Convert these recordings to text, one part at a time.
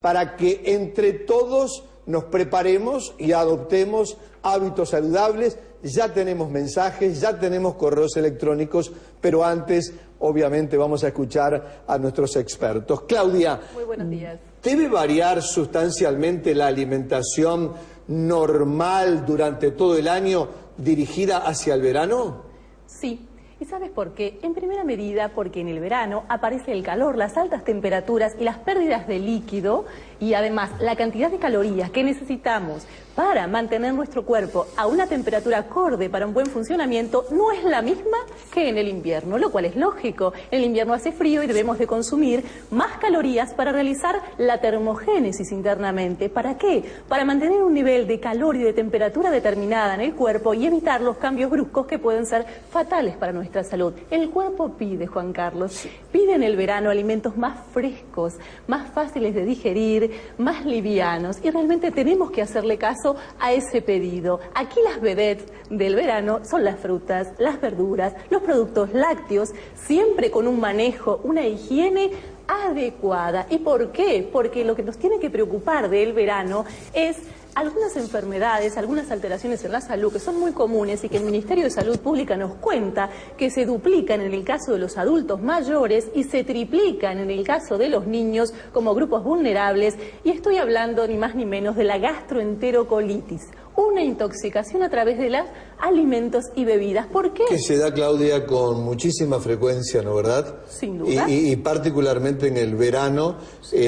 para que entre todos nos preparemos y adoptemos hábitos saludables. Ya tenemos mensajes, ya tenemos correos electrónicos, pero antes, obviamente, vamos a escuchar a nuestros expertos. Claudia, muy buenos días. ¿Debe variar sustancialmente la alimentación normal durante todo el año dirigida hacia el verano? Sí. ¿Y sabes por qué? En primera medida porque en el verano aparece el calor, las altas temperaturas y las pérdidas de líquido y además la cantidad de calorías que necesitamos para mantener nuestro cuerpo a una temperatura acorde para un buen funcionamiento no es la misma que en el invierno, lo cual es lógico. En el invierno hace frío y debemos de consumir más calorías para realizar la termogénesis internamente. ¿Para qué? Para mantener un nivel de calor y de temperatura determinada en el cuerpo y evitar los cambios bruscos que pueden ser fatales para nuestra salud. El cuerpo pide, Juan Carlos, pide en el verano alimentos más frescos, más fáciles de digerir, más livianos, y realmente tenemos que hacerle caso a ese pedido. Aquí las vedettes del verano son las frutas, las verduras, los productos lácteos, siempre con un manejo, una higiene adecuada. ¿Y por qué? Porque lo que nos tiene que preocupar del verano es algunas enfermedades, algunas alteraciones en la salud que son muy comunes y que el Ministerio de Salud Pública nos cuenta que se duplican en el caso de los adultos mayores y se triplican en el caso de los niños como grupos vulnerables, y estoy hablando ni más ni menos de la gastroenterocolitis, una intoxicación a través de los alimentos y bebidas. ¿Por qué? Que se da, Claudia, con muchísima frecuencia, ¿no verdad? Sin duda. Y particularmente en el verano,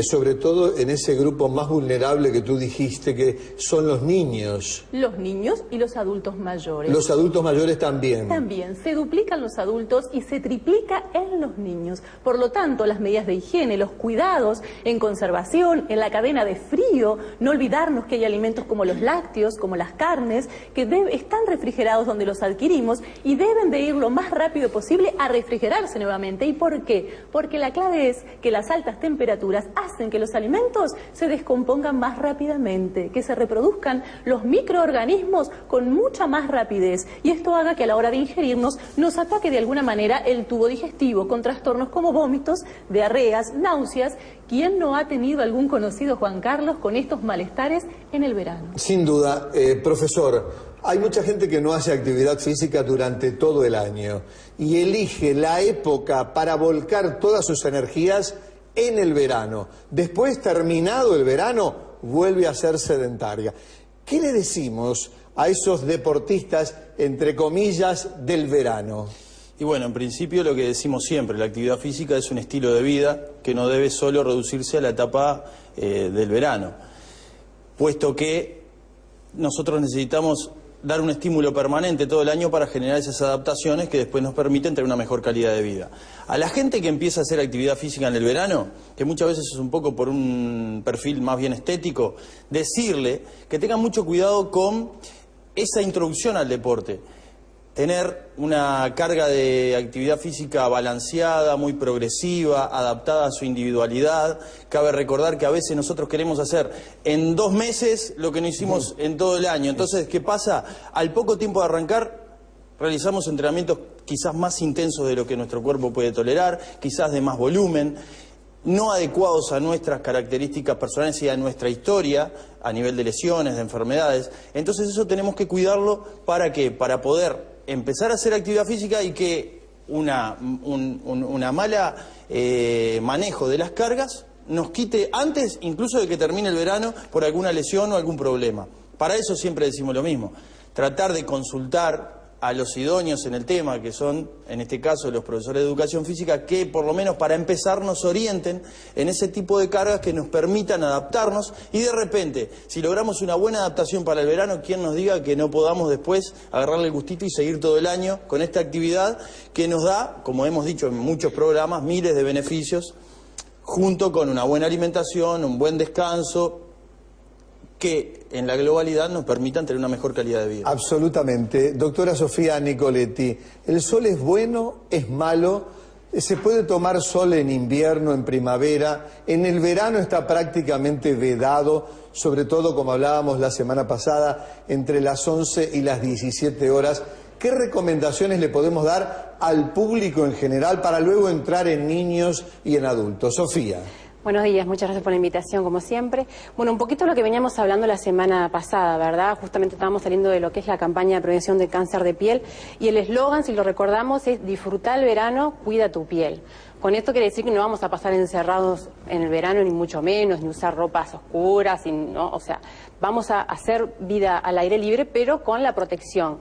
sobre todo en ese grupo más vulnerable que tú dijiste, que son los niños. Los niños y los adultos mayores. Los adultos mayores también. También, se duplican los adultos y se triplica en los niños. Por lo tanto, las medidas de higiene, los cuidados en conservación, en la cadena de frío, no olvidarnos que hay alimentos como los lácteos, como las carnes, que están refrigerados donde los adquirimos y deben de ir lo más rápido posible a refrigerarse nuevamente. ¿Y por qué? Porque la clave es que las altas temperaturas hacen que los alimentos se descompongan más rápidamente, que se reproduzcan los microorganismos con mucha más rapidez, y esto haga que a la hora de ingerirnos nos ataque de alguna manera el tubo digestivo con trastornos como vómitos, diarreas, náuseas. ¿Quién no ha tenido algún conocido, Juan Carlos, con estos malestares en el verano? Sin duda. Profesor, hay mucha gente que no hace actividad física durante todo el año y elige la época para volcar todas sus energías en el verano. Después, terminado el verano, vuelve a ser sedentaria. ¿Qué le decimos a esos deportistas, entre comillas, del verano? Y bueno, en principio lo que decimos siempre, la actividad física es un estilo de vida que no debe solo reducirse a la etapa del verano, puesto que nosotros necesitamos dar un estímulo permanente todo el año para generar esas adaptaciones que después nos permiten tener una mejor calidad de vida. A la gente que empieza a hacer actividad física en el verano, que muchas veces es un poco por un perfil más bien estético, decirle que tengan mucho cuidado con esa introducción al deporte. Tener una carga de actividad física balanceada, muy progresiva, adaptada a su individualidad. Cabe recordar que a veces nosotros queremos hacer en 2 meses lo que no hicimos en todo el año. Entonces, ¿qué pasa? Al poco tiempo de arrancar, realizamos entrenamientos quizás más intensos de lo que nuestro cuerpo puede tolerar, quizás de más volumen, no adecuados a nuestras características personales y a nuestra historia, a nivel de lesiones, de enfermedades. Entonces eso tenemos que cuidarlo. ¿Para qué? Para poder empezar a hacer actividad física y que una mala manejo de las cargas nos quite antes incluso de que termine el verano por alguna lesión o algún problema. Para eso siempre decimos lo mismo, tratar de consultar a los idóneos en el tema, que son, en este caso, los profesores de educación física, que por lo menos para empezar nos orienten en ese tipo de cargas que nos permitan adaptarnos, y de repente, si logramos una buena adaptación para el verano, ¿quién nos diga que no podamos después agarrarle el gustito y seguir todo el año con esta actividad que nos da, como hemos dicho en muchos programas, miles de beneficios, junto con una buena alimentación, un buen descanso, que en la globalidad nos permitan tener una mejor calidad de vida. Absolutamente. Doctora Sofía Nicoletti, ¿el sol es bueno, es malo? ¿Se puede tomar sol en invierno, en primavera? En el verano está prácticamente vedado, sobre todo, como hablábamos la semana pasada, entre las 11 y las 17 horas. ¿Qué recomendaciones le podemos dar al público en general para luego entrar en niños y en adultos? Sofía. Buenos días, muchas gracias por la invitación, como siempre. Bueno, un poquito lo que veníamos hablando la semana pasada, ¿verdad? Justamente estábamos saliendo de lo que es la campaña de prevención de cáncer de piel y el eslogan, si lo recordamos, es disfrutar el verano, cuida tu piel. Con esto quiere decir que no vamos a pasar encerrados en el verano, ni mucho menos, ni usar ropas oscuras, ¿no? O sea, vamos a hacer vida al aire libre, pero con la protección.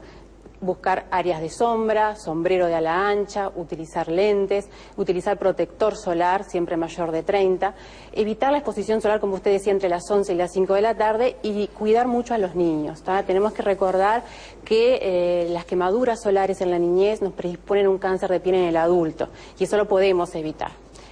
Buscar áreas de sombra, sombrero de ala ancha, utilizar lentes, utilizar protector solar, siempre mayor de 30, evitar la exposición solar, como usted decía, entre las 11 y las 5 de la tarde y cuidar mucho a los niños, ¿tá? Tenemos que recordar que las quemaduras solares en la niñez nos predisponen a un cáncer de piel en el adulto y eso lo podemos evitar.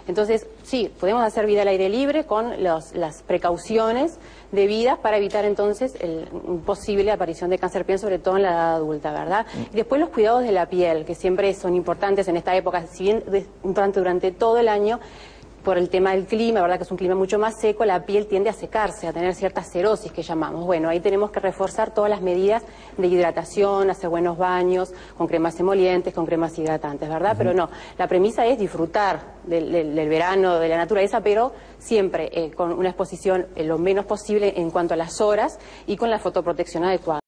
Entonces, sí, podemos hacer vida al aire libre con las precauciones debidas para evitar entonces una posible aparición de cáncer de piel, sobre todo en la edad adulta, ¿verdad? Y después los cuidados de la piel, que siempre son importantes en esta época, si bien durante todo el año, por el tema del clima, ¿verdad? Que es un clima mucho más seco, la piel tiende a secarse, a tener cierta cerosis que llamamos. Bueno, ahí tenemos que reforzar todas las medidas de hidratación, hacer buenos baños, con cremas emolientes, con cremas hidratantes, ¿verdad? Pero no, la premisa es disfrutar del verano, de la naturaleza, pero siempre con una exposición lo menos posible en cuanto a las horas y con la fotoprotección adecuada.